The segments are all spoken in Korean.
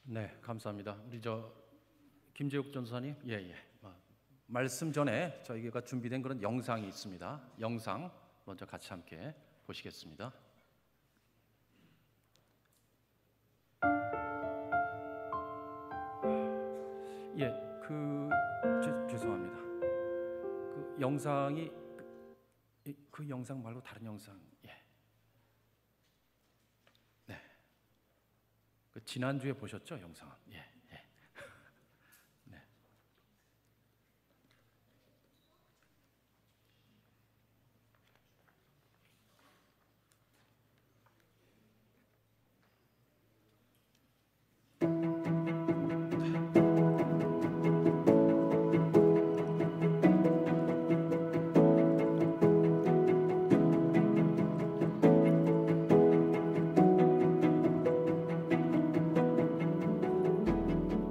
네, 감사합니다. 우리 김재욱 전사님, 말씀 전에 저희가 준비된 그런 영상이 있습니다. 영상 먼저 같이 함께 보시겠습니다. 죄송합니다. 그 영상이 그 영상 말고 다른 영상, 네, 그 지난주에 보셨죠, 영상은? 네.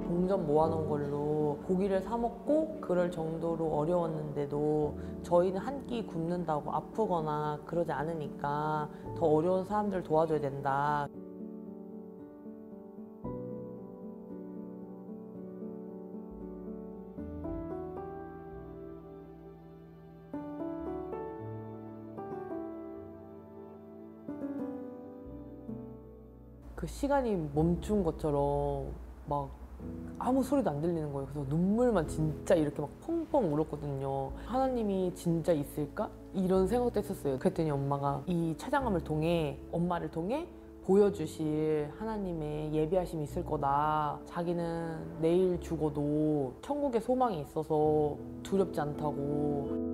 동전 모아놓은 걸로 고기를 사 먹고 그럴 정도로 어려웠는데도 저희는 한 끼 굶는다고 아프거나 그러지 않으니까 더 어려운 사람들 도와줘야 된다. 그 시간이 멈춘 것처럼 막 아무 소리도 안 들리는 거예요. 그래서 눈물만 진짜 이렇게 막 펑펑 울었거든요. 하나님이 진짜 있을까? 이런 생각도 했었어요. 그랬더니 엄마가 이 촬영함을 통해, 엄마를 통해 보여주실 하나님의 예비하심이 있을 거다. 자기는 내일 죽어도 천국에 소망이 있어서 두렵지 않다고.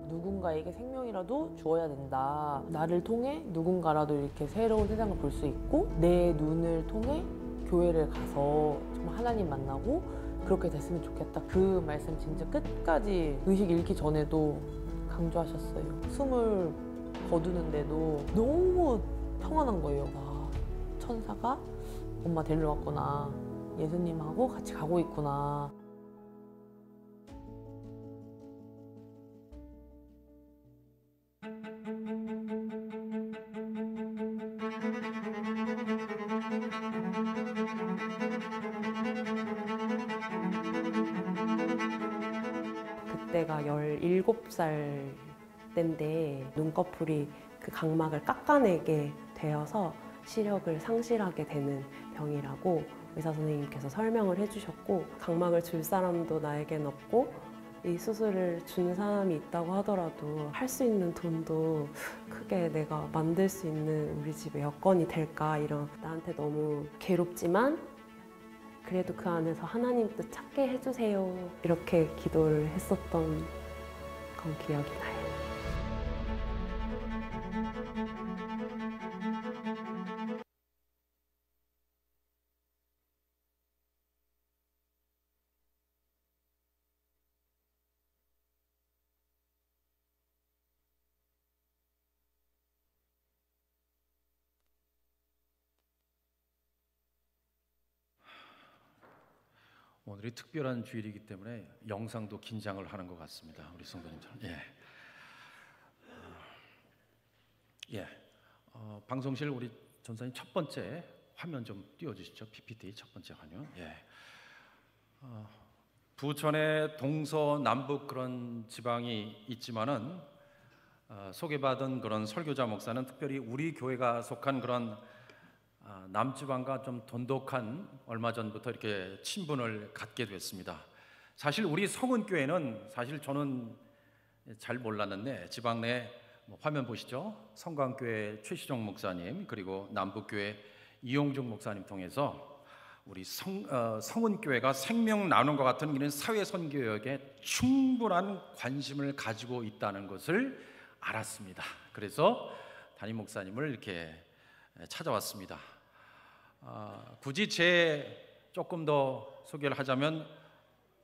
누군가에게 생명이라도 주어야 된다. 나를 통해 누군가라도 이렇게 새로운 세상을 볼 수 있고, 내 눈을 통해 교회를 가서 정말 하나님 만나고 그렇게 됐으면 좋겠다. 그 말씀 진짜 끝까지 의식 잃기 전에도 강조하셨어요. 숨을 거두는데도 너무 평안한 거예요. 아, 천사가 엄마 데리러 왔구나. 예수님하고 같이 가고 있구나. 그때가 17살 때인데 눈꺼풀이 그 각막을 깎아내게 되어서 시력을 상실하게 되는 병이라고 의사 선생님께서 설명을 해주셨고, 각막을 줄 사람도 나에겐 없고 이 수술을 준 사람이 있다고 하더라도 할 수 있는 돈도 크게 내가 만들 수 있는 우리 집의 여건이 될까, 이런 나한테 너무 괴롭지만 그래도 그 안에서 하나님 뜻 찾게 해주세요, 이렇게 기도를 했었던 건 기억이 나요. 오늘이 특별한 주일이기 때문에 영상도 긴장을 하는 것 같습니다. 우리 성도님들. 방송실 우리 전사님 첫 번째 화면 좀 띄워주시죠. PPT 첫 번째 화면. 부천의 동서남북 그런 지방이 있지만은 소개받은 그런 설교자 목사는 특별히 우리 교회가 속한 그런 남지방과 좀 돈독한, 얼마 전부터 이렇게 친분을 갖게 됐습니다. 사실 우리 성은교회는, 사실 저는 잘 몰랐는데 지방 내 화면 보시죠? 성광교회 최시종 목사님, 그리고 남북교회 이용중 목사님 통해서 우리 성은교회가 생명 나눔과 같은 이런 사회선교역에 충분한 관심을 가지고 있다는 것을 알았습니다. 그래서 담임 목사님을 이렇게 찾아왔습니다. 굳이 조금 더 소개를 하자면,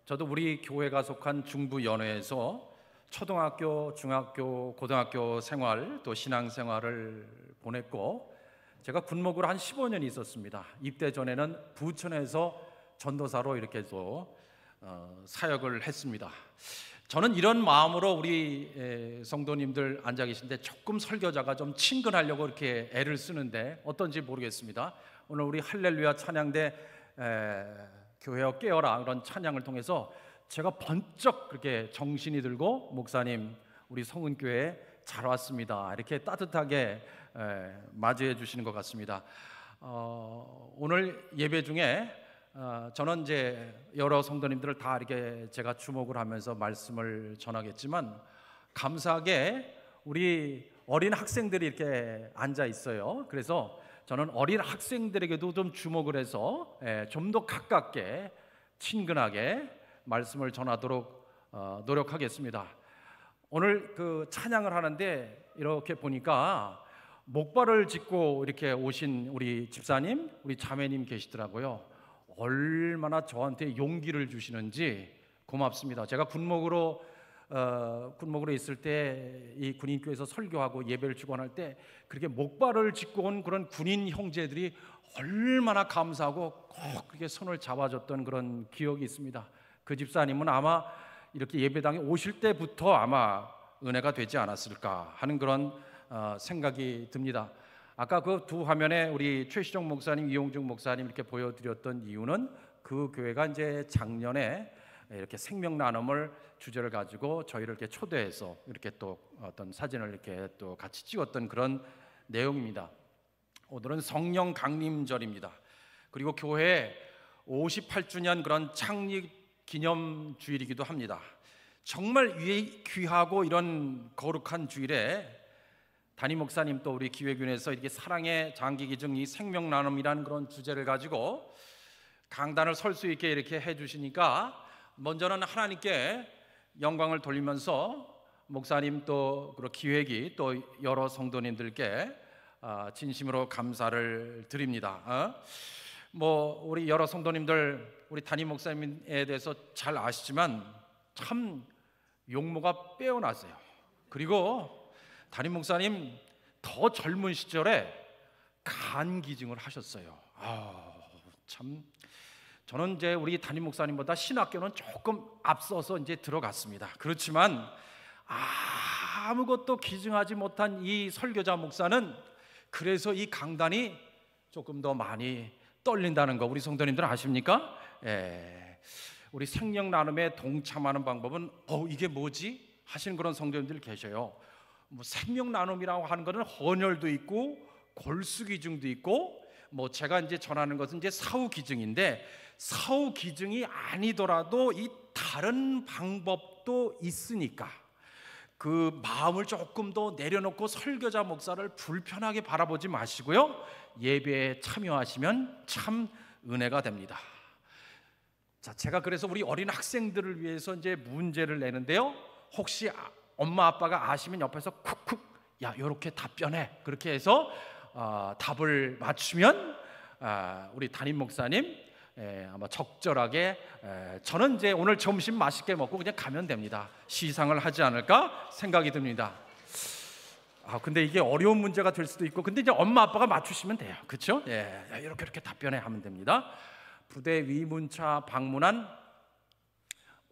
저도 우리 교회가 속한 중부연회에서 초등학교, 중학교, 고등학교 생활, 또 신앙생활을 보냈고, 제가 군목으로 한 15년이 있었습니다. 입대 전에는 부천에서 전도사로 이렇게 또 사역을 했습니다. 저는 이런 마음으로 우리 성도님들 앉아 계신데 조금 설교자가 좀 친근하려고 이렇게 애를 쓰는데 어떤지 모르겠습니다. 오늘 우리 할렐루야 찬양대 교회여 깨어라 그런 찬양을 통해서 제가 번쩍 그렇게 정신이 들고 목사님 우리 성은교회에 잘 왔습니다 이렇게 따뜻하게 맞이해 주시는 것 같습니다. 오늘 예배 중에 저는 이제 여러 성도님들을 다 이렇게 제가 주목을 하면서 말씀을 전하겠지만 감사하게 우리 어린 학생들이 이렇게 앉아 있어요. 그래서 저는 어린 학생들에게도 좀 주목을 해서 좀 더 가깝게 친근하게 말씀을 전하도록 노력하겠습니다. 오늘 그 찬양을 하는데 이렇게 보니까 목발을 짚고 이렇게 오신 우리 집사님, 우리 자매님 계시더라고요. 얼마나 저한테 용기를 주시는지 고맙습니다. 제가 군목으로 있을 때 이 군인교회에서 설교하고 예배를 주관할 때 그렇게 목발을 짚고 온 그런 군인 형제들이 얼마나 감사하고 꼭 그렇게 손을 잡아줬던 그런 기억이 있습니다. 그 집사님은 아마 이렇게 예배당에 오실 때부터 아마 은혜가 되지 않았을까 하는 그런 생각이 듭니다. 아까 그 두 화면에 우리 최시정 목사님, 이용중 목사님 이렇게 보여드렸던 이유는 그 교회가 이제 작년에 이렇게 생명 나눔을 주제를 가지고 저희를 이렇게 초대해서 이렇게 또 어떤 사진을 이렇게 또 같이 찍었던 그런 내용입니다. 오늘은 성령 강림절입니다. 그리고 교회 58주년 그런 창립 기념 주일이기도 합니다. 정말 귀하고 이런 거룩한 주일에 담임 목사님 또 우리 기획위원회에서 이렇게 사랑의 장기기증 이 생명 나눔이라는 그런 주제를 가지고 강단을 설 수 있게 이렇게 해주시니까 먼저는 하나님께 영광을 돌리면서 목사님 또 그리고 기획이 또 여러 성도님들께 진심으로 감사를 드립니다. 뭐 우리 여러 성도님들 우리 담임 목사님에 대해서 잘 아시지만 참 용모가 빼어났어요. 그리고 담임 목사님 더 젊은 시절에 간 기증을 하셨어요. 참 저는 이제 우리 담임 목사님보다 신학교는 조금 앞서서 이제 들어갔습니다. 그렇지만 아무것도 기증하지 못한 이 설교자 목사는 그래서 이 강단이 조금 더 많이 떨린다는 거 우리 성도님들 아십니까? 우리 생명 나눔에 동참하는 방법은 이게 뭐지? 하시는 그런 성도님들 계셔요. 뭐 생명 나눔이라고 하는 것은 헌혈도 있고 골수 기증도 있고 뭐 제가 이제 전하는 것은 이제 사후 기증인데 사후 기증이 아니더라도 이 다른 방법도 있으니까 그 마음을 조금 더 내려놓고 설교자 목사를 불편하게 바라보지 마시고요. 예배에 참여하시면 참 은혜가 됩니다. 자, 제가 그래서 우리 어린 학생들을 위해서 이제 문제를 내는데요. 혹시 엄마 아빠가 아시면 옆에서 쿡쿡 야 이렇게 답변해 그렇게 해서 답을 맞추면 우리 담임 목사님 아마 적절하게 저는 이제 오늘 점심 맛있게 먹고 그냥 가면 됩니다. 시상을 하지 않을까 생각이 듭니다. 근데 이게 어려운 문제가 될 수도 있고 근데 이제 엄마 아빠가 맞추시면 돼요. 그렇죠? 이렇게 답변해 하면 됩니다. 부대 위문차 방문한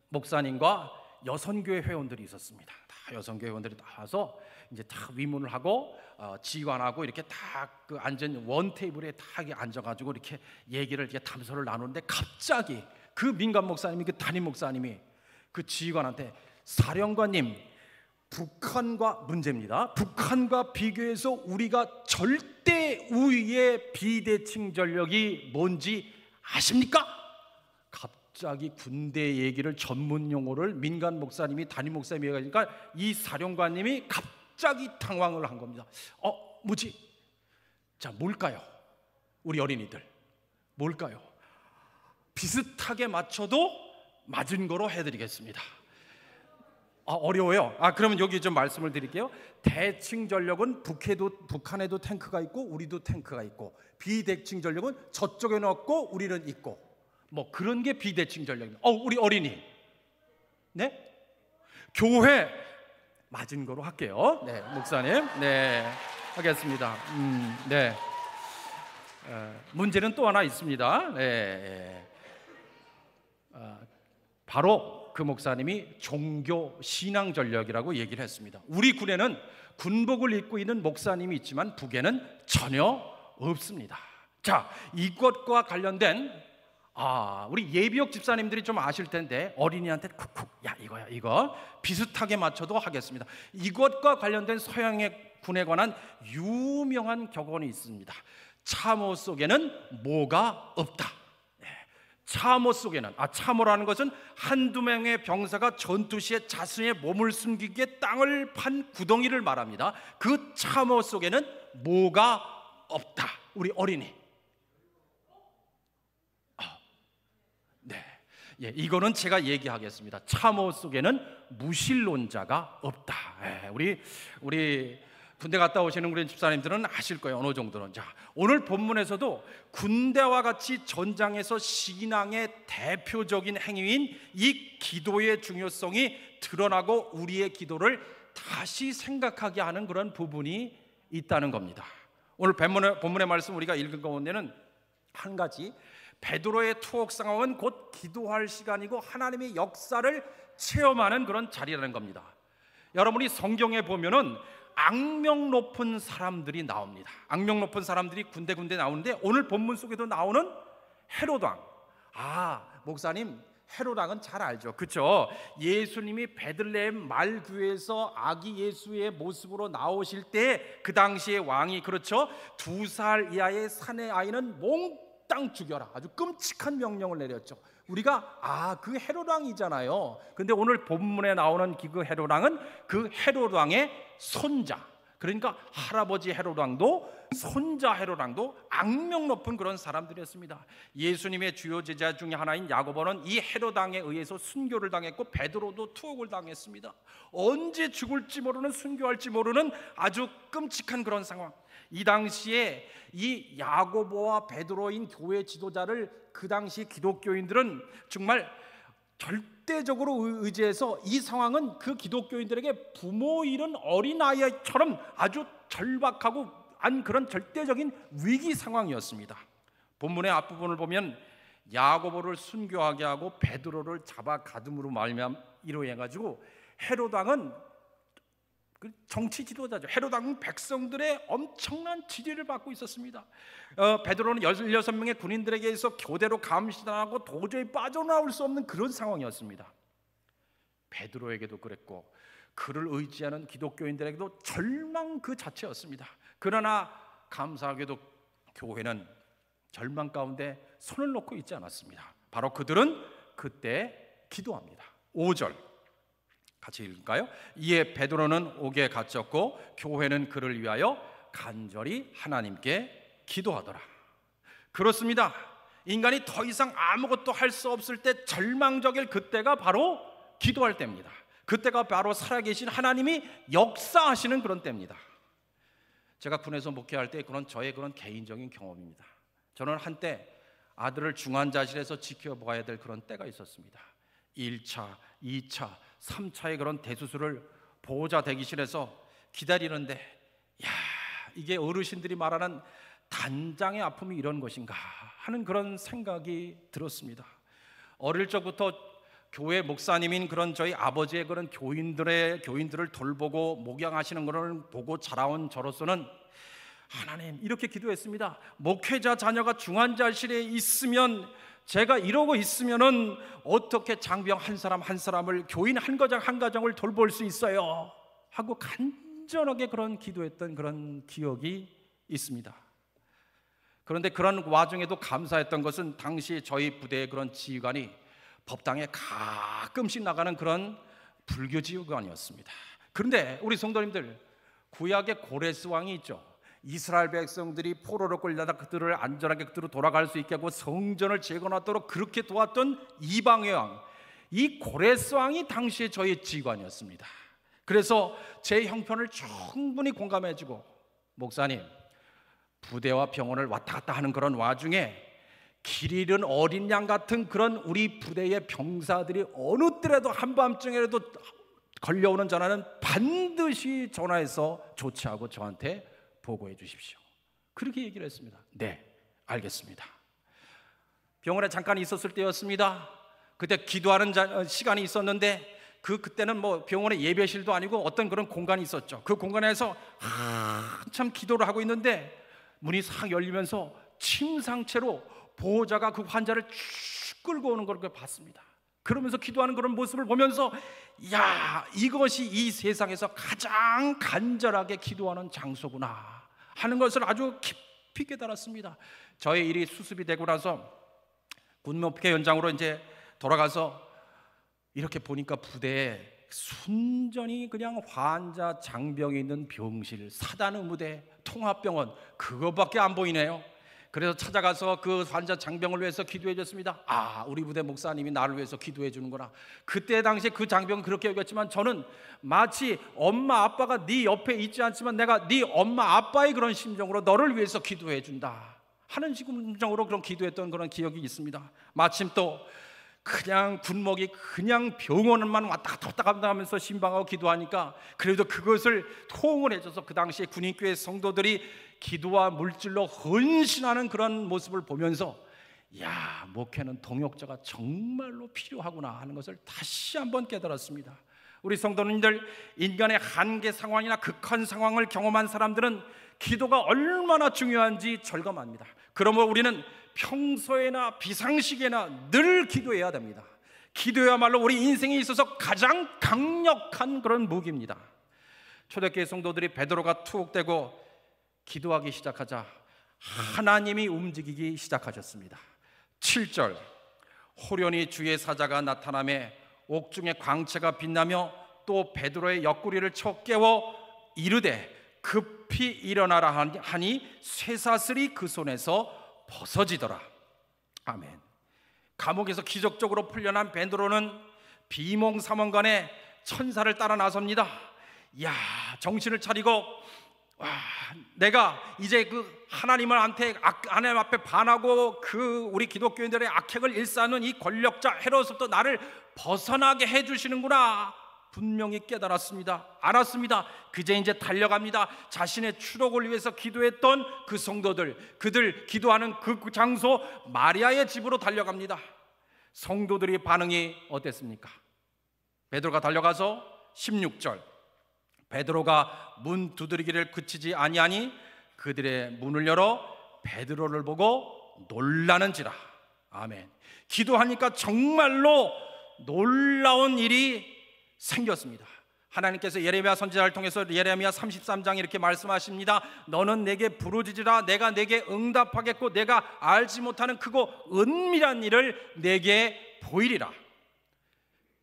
목사님과 여선교회 회원들이 있었습니다. 다 여선교회 회원들이 나와서 이제 다 위문을 하고 지휘관하고 이렇게 다 그 앉은 원 테이블에 다 앉아가지고 이렇게 얘기를 이렇게 담소를 나누는데 갑자기 그 민간 목사님이 그 담임 목사님이 그 지휘관한테 사령관님 북한과 문제입니다. 북한과 비교해서 우리가 절대 우위의 비대칭 전력이 뭔지 아십니까? 갑자기 군대 얘기를 전문 용어를 민간 목사님이 담임 목사님이 해가니까 이 사령관님이 갑자기 당황을 한 겁니다. 뭐지? 자, 뭘까요? 우리 어린이들 뭘까요? 비슷하게 맞춰도 맞은 거로 해드리겠습니다. 어려워요. 그러면 여기 좀 말씀을 드릴게요. 대칭 전력은 북한에도 탱크가 있고 우리도 탱크가 있고 비대칭 전력은 저쪽에는 없고 우리는 있고 뭐 그런 게 비대칭 전력입니다. 우리 어린이 네? 교회 맞은 거로 할게요. 네, 목사님. 네, 하겠습니다. 네. 문제는 또 하나 있습니다. 바로 그 목사님이 종교 신앙 전력이라고 얘기를 했습니다. 우리 군에는 군복을 입고 있는 목사님이 있지만 북에는 전혀 없습니다. 자, 이것과 관련된 우리 예비역 집사님들이 좀 아실 텐데 어린이한테 쿡쿡 야 이거야 이거 비슷하게 맞춰도 하겠습니다. 이것과 관련된 서양의 군에 관한 유명한 격언이 있습니다. 참호 속에는 뭐가 없다. 참호 속에는 참호라는 것은 한두 명의 병사가 전투 시에 자신의 몸을 숨기기에 땅을 판 구덩이를 말합니다. 그 참호 속에는 뭐가 없다. 우리 어린이. 이거는 제가 얘기하겠습니다. 참호 속에는 무신론자가 없다. 우리 군대 갔다 오시는 우리 집사님들은 아실 거예요. 어느 정도는. 자, 오늘 본문에서도 군대와 같이 전장에서 신앙의 대표적인 행위인 이 기도의 중요성이 드러나고 우리의 기도를 다시 생각하게 하는 그런 부분이 있다는 겁니다. 오늘 본문의 말씀 우리가 읽은 가운데는 한 가지, 베드로의 투옥 상황은 곧 기도할 시간이고 하나님의 역사를 체험하는 그런 자리라는 겁니다. 여러분이 성경에 보면은 악명 높은 사람들이 나옵니다. 악명 높은 사람들이 군데군데 나오는데 오늘 본문 속에도 나오는 헤롯 왕. 목사님 헤롯 왕은 잘 알죠, 그렇죠? 예수님이 베들레헴 말교회에서 아기 예수의 모습으로 나오실 때 그 당시의 왕이, 그렇죠, 2살 이하의 사내 아이는 몽땅 죽여라, 아주 끔찍한 명령을 내렸죠. 우리가 그 헤롯 왕이잖아요. 근데 오늘 본문에 나오는 그 헤롯 왕은 그 헤롯 왕의 손자, 그러니까 할아버지 헤롯 왕도 손자 헤롯 왕도 악명 높은 그런 사람들이었습니다. 예수님의 주요 제자 중에 하나인 야고보는 이 헤롯 왕에 의해서 순교를 당했고 베드로도 투옥을 당했습니다. 언제 죽을지 모르는, 순교할지 모르는 아주 끔찍한 그런 상황. 이 당시에 이 야고보와 베드로인 교회 지도자를 그 당시 기독교인들은 정말 절대적으로 의지해서 이 상황은 그 기독교인들에게 부모 잃은 어린아이처럼 아주 절박하고 그런 절대적인 위기 상황이었습니다. 본문의 앞부분을 보면 야고보를 순교하게 하고 베드로를 잡아 가둠으로 말미암이로 해가지고 헤롯 왕은 그 정치 지도자죠. 헤롯 왕은 백성들의 엄청난 지지를 받고 있었습니다. 베드로는 16명의 군인들에게 의해서 교대로 감시당하고 도저히 빠져나올 수 없는 그런 상황이었습니다. 베드로에게도 그랬고 그를 의지하는 기독교인들에게도 절망 그 자체였습니다. 그러나 감사하게도 교회는 절망 가운데 손을 놓고 있지 않았습니다. 바로 그들은 그때 기도합니다. 5절 같이 읽을까요? 이에 베드로는 옥에 갇혔고 교회는 그를 위하여 간절히 하나님께 기도하더라. 그렇습니다. 인간이 더 이상 아무것도 할 수 없을 때 절망적일 그때가 바로 기도할 때입니다. 그때가 바로 살아계신 하나님이 역사하시는 그런 때입니다. 제가 군에서 목회할 때 저의 그런 개인적인 경험입니다. 저는 한때 아들을 중환자실에서 지켜봐야 될 그런 때가 있었습니다. 1차, 2차, 3차의 그런 대수술을 보호자 대기실에서 기다리는데 이게 어르신들이 말하는 단장의 아픔이 이런 것인가 하는 그런 생각이 들었습니다. 어릴 적부터 교회 목사님인 그런 저희 아버지의 그런 교인들을 돌보고 목양하시는 것을 보고 자라온 저로서는 하나님, 이렇게 기도했습니다. 목회자 자녀가 중환자실에 있으면, 제가 이러고 있으면은 어떻게 장병 한 사람 한 사람을, 교인 한 가정을 돌볼 수 있어요 하고 간절하게 그런 기도했던 그런 기억이 있습니다. 그런데 그런 와중에도 감사했던 것은 당시 저희 부대의 그런 지휘관이 법당에 가끔씩 나가는 그런 불교 지휘관이었습니다. 그런데 우리 성도님들, 구약의 고레스 왕이 있죠. 이스라엘 백성들이 포로로 끌려다 그들을 안전하게 그들로 돌아갈 수 있게 하고 성전을 재건하도록 그렇게 도왔던 이방의 왕, 이 고레스 왕이 당시에 저희 지휘관이었습니다. 그래서 제 형편을 충분히 공감해주고, 목사님, 부대와 병원을 왔다 갔다 하는 그런 와중에 길 잃은 어린 양 같은 그런 우리 부대의 병사들이 어느 때라도 한밤중에라도 걸려오는 전화는 반드시 전화해서 조치하고 저한테 보고해 주십시오. 그렇게 얘기를 했습니다. 네, 알겠습니다. 병원에 잠깐 있었을 때였습니다. 그때 기도하는 시간이 있었는데 그때는 뭐 병원의 예배실도 아니고 어떤 그런 공간이 있었죠. 그 공간에서 한참 기도를 하고 있는데 문이 싹 열리면서 침상채로 보호자가 그 환자를 쭉 끌고 오는 걸 봤습니다. 그러면서 기도하는 그런 모습을 보면서 야, 이것이 이 세상에서 가장 간절하게 기도하는 장소구나 하는 것을 아주 깊이 깨달았습니다. 저의 일이 수습이 되고 나서 군목회 현장으로 이제 돌아가서 이렇게 보니까 부대에 순전히 그냥 환자 장병이 있는 병실, 사단의무대, 통합병원 그거밖에 안 보이네요. 그래서 찾아가서 그 환자 장병을 위해서 기도해 줬습니다. 아, 우리 부대 목사님이 나를 위해서 기도해 주는구나. 그때 당시에 그 장병은 그렇게 여겼지만 저는 마치 엄마 아빠가 네 옆에 있지 않지만 내가 네 엄마 아빠의 그런 심정으로 너를 위해서 기도해 준다 하는 심정으로 그런 기도했던 그런 기억이 있습니다. 마침 또 그냥 군목이 그냥 병원만 왔다 갔다 하면서 신방하고 기도하니까 그래도 그것을 호응을 해줘서 그 당시에 군인교회 성도들이 기도와 물질로 헌신하는 그런 모습을 보면서 야, 목회는 동역자가 정말로 필요하구나 하는 것을 다시 한번 깨달았습니다. 우리 성도님들, 인간의 한계 상황이나 극한 상황을 경험한 사람들은 기도가 얼마나 중요한지 절감합니다. 그러므로 우리는 평소에나 비상시에나 늘 기도해야 됩니다. 기도야말로 우리 인생에 있어서 가장 강력한 그런 무기입니다. 초대교회 성도들이 베드로가 투옥되고 기도하기 시작하자 하나님이 움직이기 시작하셨습니다. 7절, 호련히 주의 사자가 나타나매 옥중에 광채가 빛나며 또 베드로의 옆구리를 쳐 깨워 이르되 급히 일어나라 하니 쇠사슬이 그 손에서 벗어지더라. 아멘. 감옥에서 기적적으로 풀려난 베드로는 비몽사몽간에 천사를 따라 나섭니다. 야, 정신을 차리고 내가 이제 그 하나님 앞에 반하고 그 우리 기독교인들의 악행을 일삼는 이 권력자 헤롯부터 나를 벗어나게 해주시는구나 분명히 깨달았습니다. 알았습니다. 그제 이제 달려갑니다. 자신의 추록을 위해서 기도했던 그 성도들, 그들 기도하는 그 장소 마리아의 집으로 달려갑니다. 성도들의 반응이 어땠습니까? 베드로가 달려가서 16절, 베드로가 문 두드리기를 그치지 아니하니 그들의 문을 열어 베드로를 보고 놀라는지라. 아멘. 기도하니까 정말로 놀라운 일이 생겼습니다. 하나님께서 예레미야 선지자를 통해서 예레미야 33장 이렇게 말씀하십니다. 너는 내게 부르짖으라 내가 내게 응답하겠고 내가 알지 못하는 크고 은밀한 일을 내게 보이리라.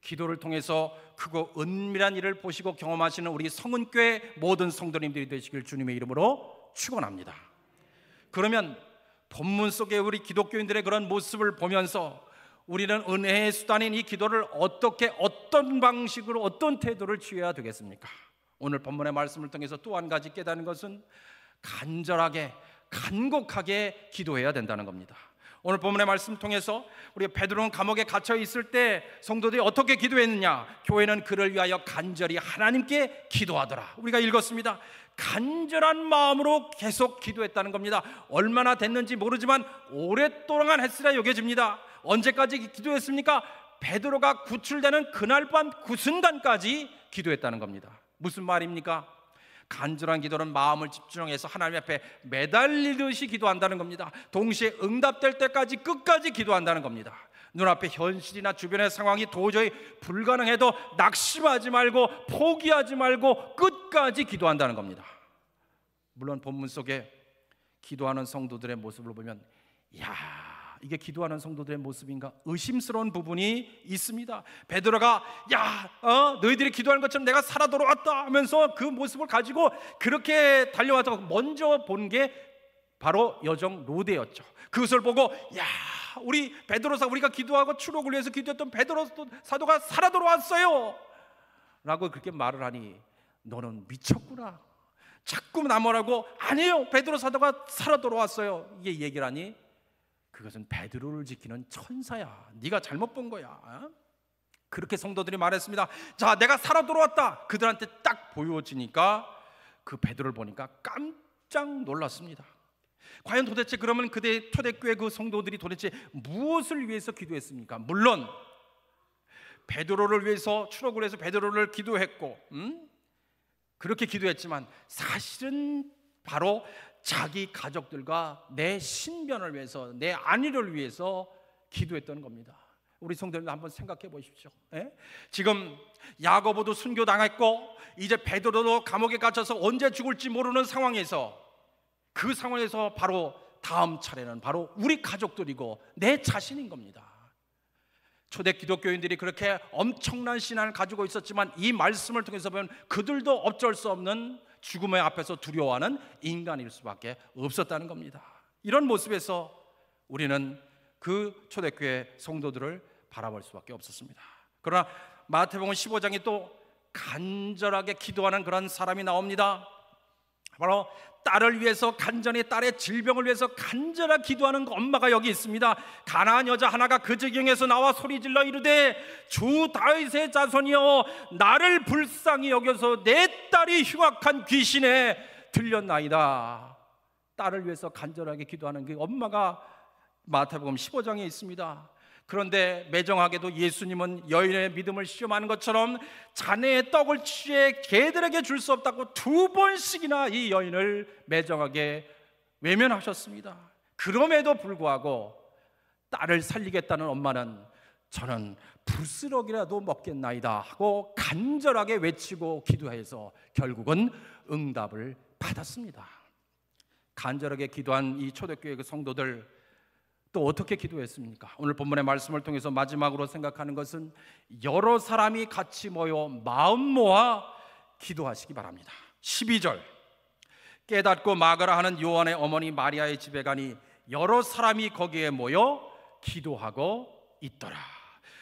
기도를 통해서 크고 은밀한 일을 보시고 경험하시는 우리 성은교회 모든 성도님들이 되시길 주님의 이름으로 축원합니다. 그러면 본문 속에 우리 기독교인들의 그런 모습을 보면서 우리는 은혜의 수단인 이 기도를 어떻게 어떤 방식으로 어떤 태도를 취해야 되겠습니까? 오늘 본문의 말씀을 통해서 또 한 가지 깨닫는 것은 간절하게 간곡하게 기도해야 된다는 겁니다. 오늘 본문의 말씀을 통해서 우리 베드로는 감옥에 갇혀 있을 때 성도들이 어떻게 기도했느냐? 교회는 그를 위하여 간절히 하나님께 기도하더라. 우리가 읽었습니다. 간절한 마음으로 계속 기도했다는 겁니다. 얼마나 됐는지 모르지만 오랫동안 했으라 여겨집니다. 언제까지 기도했습니까? 베드로가 구출되는 그날 밤 그 순간까지 기도했다는 겁니다. 무슨 말입니까? 간절한 기도는 마음을 집중해서 하나님 앞에 매달리듯이 기도한다는 겁니다. 동시에 응답될 때까지 끝까지 기도한다는 겁니다. 눈앞에 현실이나 주변의 상황이 도저히 불가능해도 낙심하지 말고 포기하지 말고 끝까지 기도한다는 겁니다. 물론 본문 속에 기도하는 성도들의 모습을 보면 이게 기도하는 성도들의 모습인가 의심스러운 부분이 있습니다. 베드로가 너희들이 기도하는 것처럼 내가 살아 돌아왔다 하면서 그 모습을 가지고 그렇게 달려와서 먼저 본 게 바로 여정 로데였죠. 그것을 보고 우리 베드로 사도 우리가 기도하고 추록을 위해서 기도했던 베드로 사도가 살아 돌아왔어요 라고 그렇게 말을 하니 너는 미쳤구나. 자꾸 나무라고 아니에요 베드로 사도가 살아 돌아왔어요 이게 얘기를 하니 그것은 베드로를 지키는 천사야. 네가 잘못 본 거야. 그렇게 성도들이 말했습니다. 자, 내가 살아 돌아왔다. 그들한테 딱 보여지니까 그 베드로를 보니까 깜짝 놀랐습니다. 과연 도대체 그러면 그때 초대교회 그 성도들이 도대체 무엇을 위해서 기도했습니까? 물론 베드로를 위해서, 추록을 해서 베드로를 기도했고 그렇게 기도했지만 사실은 바로 자기 가족들과 내 신변을 위해서, 내 안위를 위해서 기도했던 겁니다. 우리 성도님들 한번 생각해 보십시오. 지금 야고보도 순교당했고 이제 베드로도 감옥에 갇혀서 언제 죽을지 모르는 상황에서, 그 상황에서 바로 다음 차례는 바로 우리 가족들이고 내 자신인 겁니다. 초대 기독교인들이 그렇게 엄청난 신앙을 가지고 있었지만 이 말씀을 통해서 보면 그들도 어쩔 수 없는 죽음의 앞에서 두려워하는 인간일 수밖에 없었다는 겁니다. 이런 모습에서 우리는 그 초대교회 성도들을 바라볼 수밖에 없었습니다. 그러나 마태복음 15장에 또 간절하게 기도하는 그런 사람이 나옵니다. 바로 딸을 위해서 간절히, 딸의 질병을 위해서 간절하게 기도하는 그 엄마가 여기 있습니다. 가나안 여자 하나가 그 지경에서 나와 소리질러 이르되 주 다윗의 자손이여 나를 불쌍히 여겨서 내 딸이 흉악한 귀신에 들렸나이다. 딸을 위해서 간절하게 기도하는 그 엄마가 마태복음 15장에 있습니다. 그런데 매정하게도 예수님은 여인의 믿음을 시험하는 것처럼 자네의 떡을 취해 개들에게 줄 수 없다고 2번씩이나 이 여인을 매정하게 외면하셨습니다. 그럼에도 불구하고 딸을 살리겠다는 엄마는 저는 부스럭이라도 먹겠나이다 하고 간절하게 외치고 기도해서 결국은 응답을 받았습니다. 간절하게 기도한 이 초대교회 그 성도들 또 어떻게 기도했습니까? 오늘 본문의 말씀을 통해서 마지막으로 생각하는 것은 여러 사람이 같이 모여 마음 모아 기도하시기 바랍니다. 12절 깨닫고 막으라 하는 요한의 어머니 마리아의 집에 가니 여러 사람이 거기에 모여 기도하고 있더라.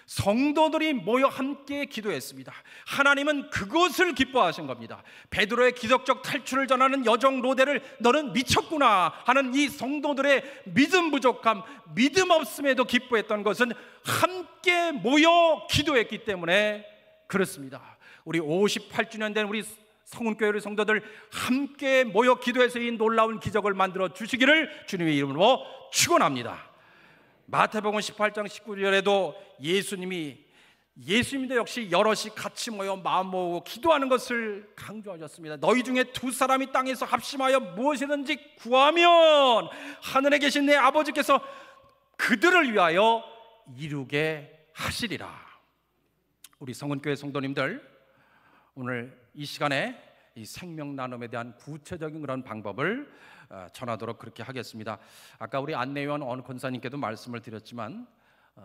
성도들이 모여 함께 기도했습니다. 하나님은 그것을 기뻐하신 겁니다. 베드로의 기적적 탈출을 전하는 여정 로데를 너는 미쳤구나 하는 이 성도들의 믿음 부족함, 믿음 없음에도 기뻐했던 것은 함께 모여 기도했기 때문에 그렇습니다. 우리 58주년 된 우리 성운교회 성도들 함께 모여 기도해서 이 놀라운 기적을 만들어 주시기를 주님의 이름으로 축원합니다. 마태복음 18장 19절에도 예수님도 역시 여럿이 같이 모여 마음 모으고 기도하는 것을 강조하셨습니다. 너희 중에 2사람이 땅에서 합심하여 무엇이든지 구하면 하늘에 계신 내 아버지께서 그들을 위하여 이루게 하시리라. 우리 성은교회 성도님들, 오늘 이 시간에 이 생명 나눔에 대한 구체적인 그런 방법을 전하도록 그렇게 하겠습니다. 아까 우리 안내위원 어느 권사님께도 말씀을 드렸지만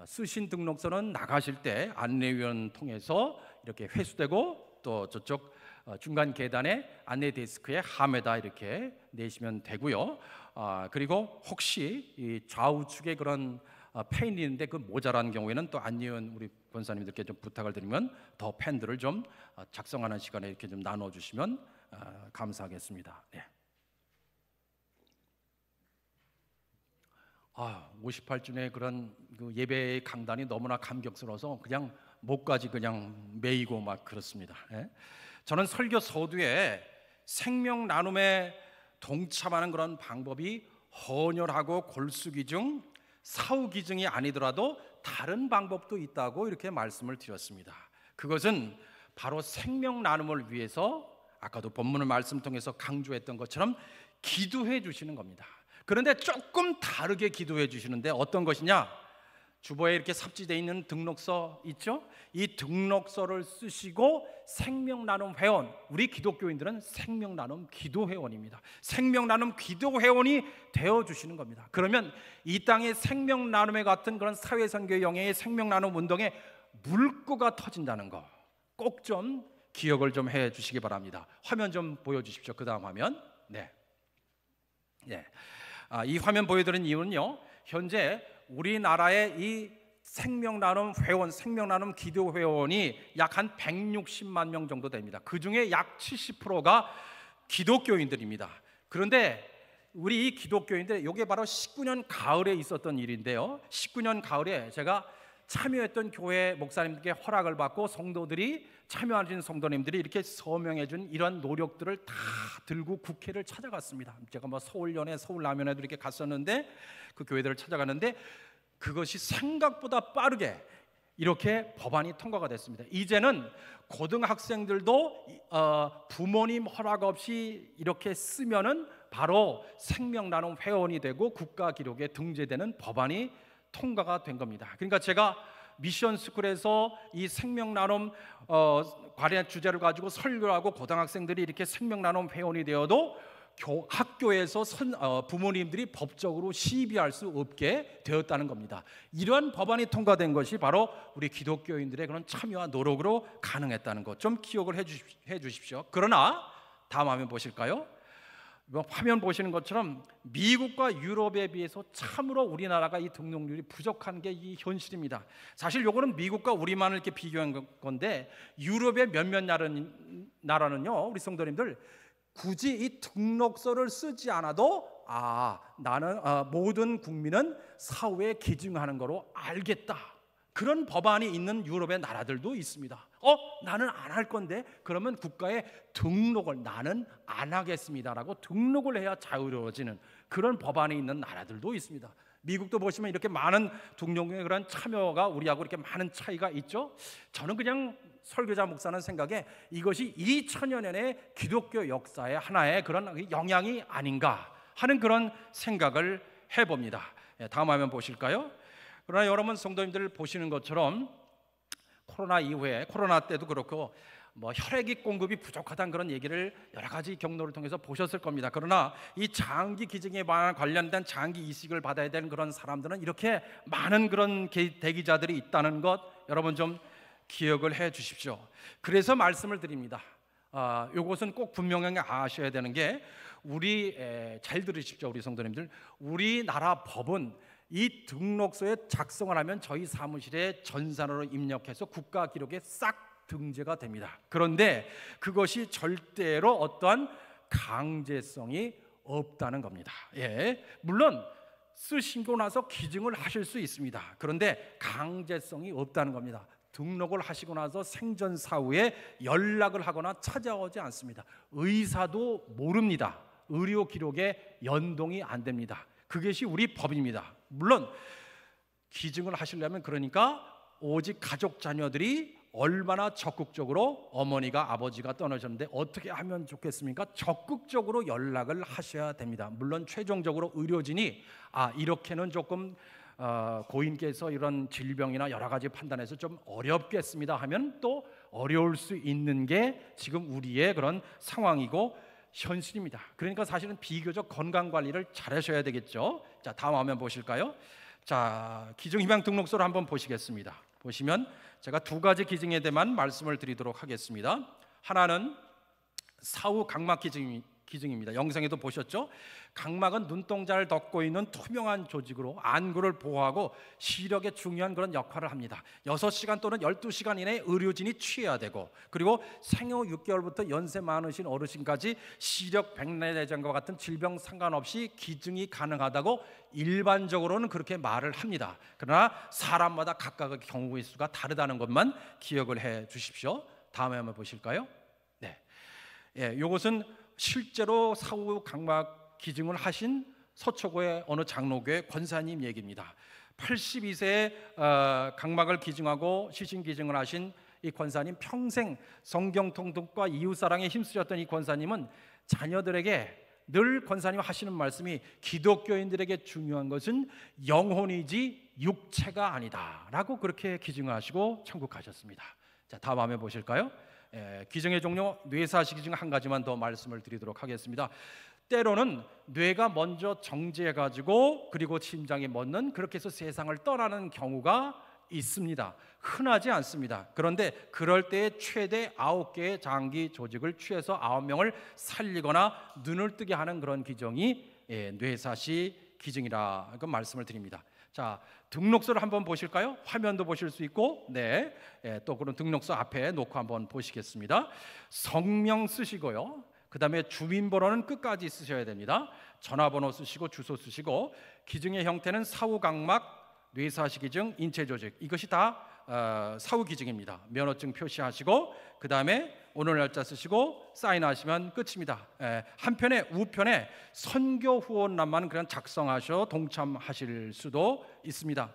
쓰신 등록서는 나가실 때 안내위원 통해서 이렇게 회수되고 또 저쪽 중간 계단에 안내 데스크에 함에다 이렇게 내시면 되고요. 그리고 혹시 이 좌우측에 그런 펜이 있는데 그 모자란 경우에는 또 안내위원 우리 권사님들께 좀 부탁을 드리면 더 펜들을 좀 작성하는 시간에 이렇게 좀 나눠주시면 감사하겠습니다. 네. 58주년의 그런 그 예배의 강단이 너무나 감격스러워서 그냥 목까지 그냥 메이고 막 그렇습니다. 저는 설교 서두에 생명 나눔에 동참하는 그런 방법이 헌혈하고 골수기증, 사후기증이 아니더라도 다른 방법도 있다고 이렇게 말씀을 드렸습니다. 그것은 바로 생명 나눔을 위해서 아까도 본문을 말씀 통해서 강조했던 것처럼 기도해 주시는 겁니다. 그런데 조금 다르게 기도해 주시는데 어떤 것이냐? 주보에 이렇게 삽지되어 있는 등록서 있죠? 이 등록서를 쓰시고 생명나눔 회원, 우리 기독교인들은 생명나눔 기도회원입니다. 생명나눔 기도회원이 되어주시는 겁니다. 그러면 이 땅의 생명나눔에 같은 그런 사회선교 영예의 생명나눔 운동에 물꼬가 터진다는 거 꼭 좀 기억을 좀 해주시기 바랍니다. 화면 좀 보여주십시오. 그 다음 화면. 네. 이 화면 보여드린 이유는요, 현재 우리나라의 이 생명나눔 회원, 생명나눔 기도회원이 약 한 160만 명 정도 됩니다. 그 중에 약 70%가 기독교인들입니다. 그런데 우리 이 기독교인들, 이게 바로 19년 가을에 있었던 일인데요, 19년 가을에 제가 참여했던 교회 목사님들께 허락을 받고 성도들이 참여하신 성도님들이 이렇게 서명해 준 이런 노력들을 다 들고 국회를 찾아갔습니다. 제가 뭐 서울연회, 서울라면회도 이렇게 갔었는데 그 교회들을 찾아갔는데 그것이 생각보다 빠르게 이렇게 법안이 통과가 됐습니다. 이제는 고등학생들도 부모님 허락 없이 이렇게 쓰면은 바로 생명나눔 회원이 되고 국가기록에 등재되는 법안이 통과가 된 겁니다. 그러니까 제가 미션스쿨에서 이 생명나눔 관련 주제를 가지고 설교를 하고 고등학생들이 이렇게 생명나눔 회원이 되어도 학교에서 부모님들이 법적으로 시비할 수 없게 되었다는 겁니다. 이러한 법안이 통과된 것이 바로 우리 기독교인들의 그런 참여와 노력으로 가능했다는 것 좀 기억을 해 주십시오. 그러나 다음 화면 보실까요? 화면 보시는 것처럼 미국과 유럽에 비해서 참으로 우리나라가 이 등록률이 부족한 게 이 현실입니다. 사실 요거는 미국과 우리만을 이렇게 비교한 건데 유럽의 몇몇 나라는요, 우리 성도님들 굳이 이 등록서를 쓰지 않아도 나는 모든 국민은 사후에 기증하는 거로 알겠다. 그런 법안이 있는 유럽의 나라들도 있습니다. 나는 안 할 건데 그러면 국가에 등록을 나는 안 하겠습니다라고 등록을 해야 자유로워지는 그런 법안이 있는 나라들도 있습니다. 미국도 보시면 이렇게 많은 등록의 그런 참여가 우리하고 이렇게 많은 차이가 있죠. 저는 그냥 설교자 목사는 생각에 이것이 2000여 년의 기독교 역사의 하나의 그런 영향이 아닌가 하는 그런 생각을 해봅니다. 다음 화면 보실까요? 그러나 여러분 성도님들 보시는 것처럼 코로나 이후에 코로나 때도 그렇고 혈액 공급이 부족하다는 그런 얘기를 여러 가지 경로를 통해서 보셨을 겁니다. 그러나 이 장기 기증에 관련된 장기 이식을 받아야 되는 그런 사람들은 이렇게 많은 그런 대기자들이 있다는 것 여러분 좀 기억을 해 주십시오. 그래서 말씀을 드립니다. 이것은 꼭 분명하게 아셔야 되는 게 잘 들으십시오, 우리 성도님들. 우리나라 법은 이 등록서에 작성을 하면 저희 사무실에 전산으로 입력해서 국가 기록에 싹 등재가 됩니다. 그런데 그것이 절대로 어떠한 강제성이 없다는 겁니다. 물론 쓰시고 나서 기증을 하실 수 있습니다. 그런데 강제성이 없다는 겁니다. 등록을 하시고 나서 생전 사후에 연락을 하거나 찾아오지 않습니다. 의사도 모릅니다. 의료 기록에 연동이 안 됩니다. 그것이 우리 법입니다. 물론 기증을 하시려면 그러니까 오직 가족 자녀들이 얼마나 적극적으로 어머니가 아버지가 떠나셨는데 어떻게 하면 좋겠습니까? 적극적으로 연락을 하셔야 됩니다. 물론 최종적으로 의료진이 이렇게는 조금 고인께서 이런 질병이나 여러 가지 판단해서 좀 어렵겠습니다 하면 또 어려울 수 있는 게 지금 우리의 그런 상황이고 현실입니다. 그러니까 사실은 비교적 건강관리를 잘 하셔야 되겠죠. 자, 다음 화면 보실까요? 자, 기증희망 등록서를 한번 보시겠습니다. 보시면 제가 두 가지 기증에 대해만 말씀을 드리도록 하겠습니다. 하나는 사후 각막 기증입니다. 영상에도 보셨죠? 각막은 눈동자를 덮고 있는 투명한 조직으로 안구를 보호하고 시력에 중요한 그런 역할을 합니다. 6시간 또는 12시간 이내에 의료진이 취해야 되고, 그리고 생후 6개월부터 연세 많으신 어르신까지 시력 백내장과 같은 질병 상관없이 기증이 가능하다고 일반적으로는 그렇게 말을 합니다. 그러나 사람마다 각각의 경우의 수가 다르다는 것만 기억을 해 주십시오. 다음에 한번 보실까요? 이것은 실제로 사후 각막 기증을 하신 서초구의 어느 장로교회 권사님 얘기입니다. 82세에 각막을 기증하고 시신 기증을 하신 이 권사님, 평생 성경 통독과 이웃사랑에 힘쓰셨던 이 권사님은 자녀들에게 늘 권사님 하시는 말씀이 기독교인들에게 중요한 것은 영혼이지 육체가 아니다 라고 그렇게 기증하시고 천국하셨습니다. 자, 다음 화면 보실까요? 기증의 종류, 뇌사시 기증 한 가지만 더 말씀을 드리도록 하겠습니다. 때로는 뇌가 먼저 정지해가지고 그리고 심장이 멎는, 그렇게 해서 세상을 떠나는 경우가 있습니다. 흔하지 않습니다. 그런데 그럴 때에 최대 9개의 장기 조직을 취해서 9명을 살리거나 눈을 뜨게 하는 그런 기증이 뇌사시 기증이라고 말씀을 드립니다. 자, 등록서를 한번 보실까요? 화면도 보실 수 있고, 또 그런 등록서 앞에 놓고 한번 보시겠습니다. 성명 쓰시고요. 그 다음에 주민번호는 끝까지 쓰셔야 됩니다. 전화번호 쓰시고 주소 쓰시고, 기증의 형태는 사후 각막 뇌사시기증, 인체조직, 이것이 다 사후기증입니다. 면허증 표시하시고 그 다음에 오늘 날짜 쓰시고 사인하시면 끝입니다. 한편에 우편에 선교 후원란만 그냥 작성하셔 동참하실 수도 있습니다.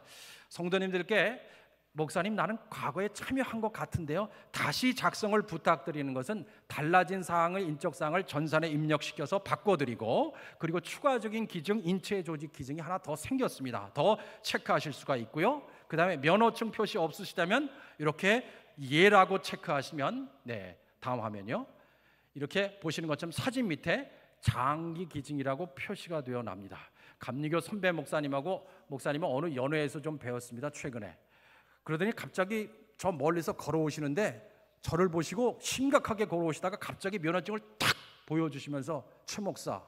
성도님들께 목사님 나는 과거에 참여한 것 같은데요, 다시 작성을 부탁드리는 것은 달라진 사항을, 인적 사항을 전산에 입력시켜서 바꿔드리고, 그리고 추가적인 기증, 인체 조직 기증이 하나 더 생겼습니다. 더 체크하실 수가 있고요. 그 다음에 면허증 표시 없으시다면 이렇게 예라고 체크하시면, 다음 화면요, 이렇게 보시는 것처럼 사진 밑에 장기 기증이라고 표시가 되어 납니다. 감리교 선배 목사님은 어느 연회에서 좀 배웠습니다, 최근에. 그러더니 갑자기 저 멀리서 걸어오시는데 저를 보시고 심각하게 걸어오시다가 갑자기 면허증을 탁 보여주시면서, 최 목사,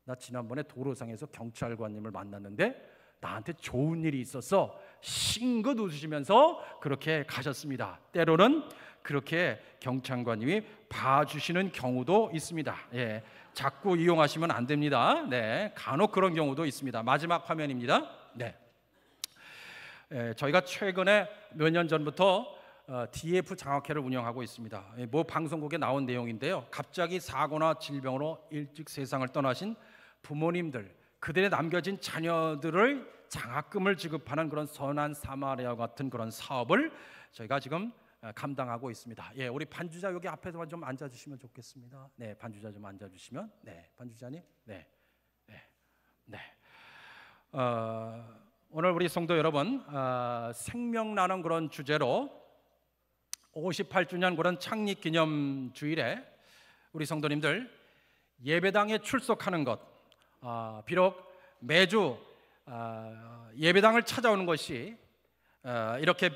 나 지난번에 도로상에서 경찰관님을 만났는데 나한테 좋은 일이 있어서 싱긋 웃으시면서 그렇게 가셨습니다. 때로는 그렇게 경찰관님이 봐주시는 경우도 있습니다. 자꾸 이용하시면 안 됩니다. 간혹 그런 경우도 있습니다. 마지막 화면입니다. 저희가 최근에 몇 년 전부터 DF 장학회를 운영하고 있습니다. 뭐 방송국에 나온 내용인데요, 갑자기 사고나 질병으로 일찍 세상을 떠나신 부모님들, 그들의 남겨진 자녀들을 장학금을 지급하는 그런 선한 사마리아 같은 그런 사업을 저희가 지금 감당하고 있습니다. 우리 반주자 여기 앞에서만 좀 앉아주시면 좋겠습니다. 반주자 좀 앉아주시면, 반주자님, 오늘 우리 성도 여러분, 생명나는 그런 주제로 58주년 그런 창립 기념 주일에 우리 성도님들 예배당에 출석하는 것, 비록 매주 예배당을 찾아오는 것이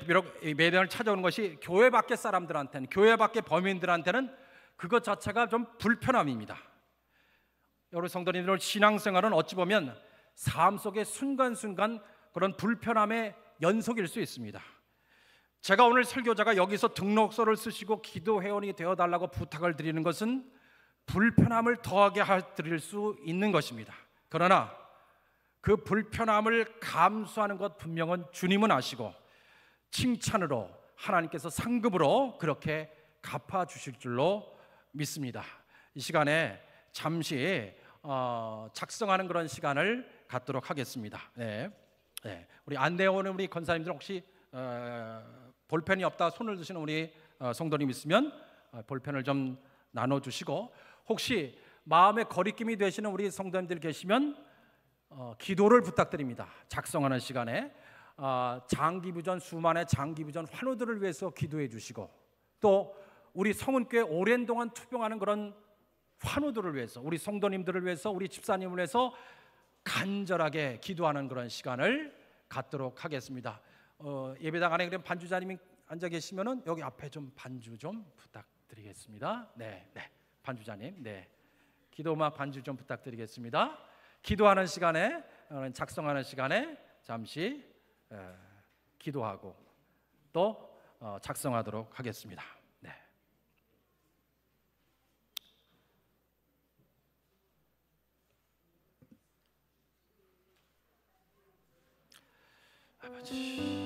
비록 예배당을 찾아오는 것이 교회 밖의 사람들한테는, 교회 밖의 범인들한테는 그것 자체가 좀 불편함입니다. 여러분 성도님들, 신앙생활은 어찌 보면 삶 속의 순간순간 그런 불편함의 연속일 수 있습니다. 제가 오늘 설교자가 여기서 등록서를 쓰시고 기도 회원이 되어달라고 부탁을 드리는 것은 불편함을 더하게 드릴 수 있는 것입니다. 그러나 그 불편함을 감수하는 것 분명은 주님은 아시고 칭찬으로, 하나님께서 상급으로 그렇게 갚아주실 줄로 믿습니다. 이 시간에 잠시 작성하는 그런 시간을 갖도록 하겠습니다. 우리 안내오는 우리 권사님들 혹시 볼펜이 없다 손을 드시는 우리 성도님 있으면 볼펜을 좀 나눠주시고, 혹시 마음에 거리낌이 되시는 우리 성도님들 계시면 기도를 부탁드립니다. 작성하는 시간에 장기부전, 수만의 장기부전 환우들을 위해서 기도해 주시고, 또 우리 성은교회 오랜 동안 투병하는 그런 환우들을 위해서, 우리 성도님들을 위해서, 우리 집사님을 위해서 간절하게 기도하는 그런 시간을 갖도록 하겠습니다. 예배당 안에 그럼 반주자님이 앉아 계시면은 여기 앞에 좀 반주 좀 부탁드리겠습니다. 반주자님, 기도음악 반주 좀 부탁드리겠습니다. 기도하는 시간에, 작성하는 시간에 잠시 기도하고 또 작성하도록 하겠습니다. 아버지,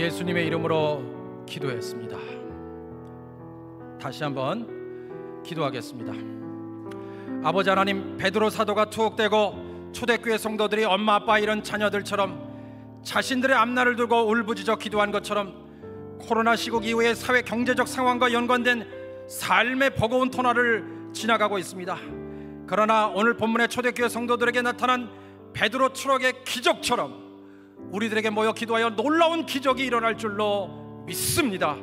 예수님의 이름으로 기도했습니다. 다시 한번 기도하겠습니다. 아버지 하나님, 베드로 사도가 투옥되고 초대교회 성도들이 엄마 아빠 이런 자녀들처럼 자신들의 앞날을 두고 울부짖어 기도한 것처럼 코로나 시국 이후의 사회 경제적 상황과 연관된 삶의 버거운 터널을 지나가고 있습니다. 그러나 오늘 본문의 초대교회 성도들에게 나타난 베드로 추락의 기적처럼 우리들에게 모여 기도하여 놀라운 기적이 일어날 줄로 믿습니다.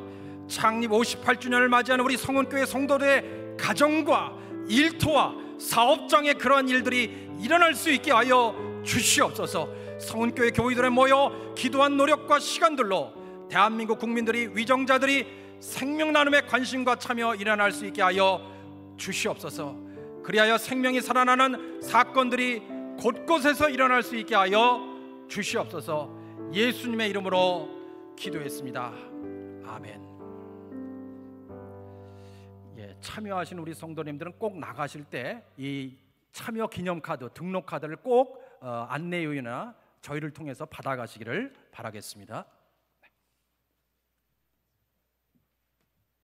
창립 58주년을 맞이하는 우리 성은교회 성도들의 가정과 일터와 사업장에 그러한 일들이 일어날 수 있게 하여 주시옵소서. 성은교회 교회들에 모여 기도한 노력과 시간들로 대한민국 국민들이, 위정자들이 생명 나눔에 관심과 참여 일어날 수 있게 하여 주시옵소서. 그리하여 생명이 살아나는 사건들이 곳곳에서 일어날 수 있게 하여 주시옵소서. 예수님의 이름으로 기도했습니다. 아멘. 참여하신 우리 성도님들은 꼭 나가실 때 이 참여 기념카드, 등록카드를 꼭 안내요이나 저희를 통해서 받아가시기를 바라겠습니다.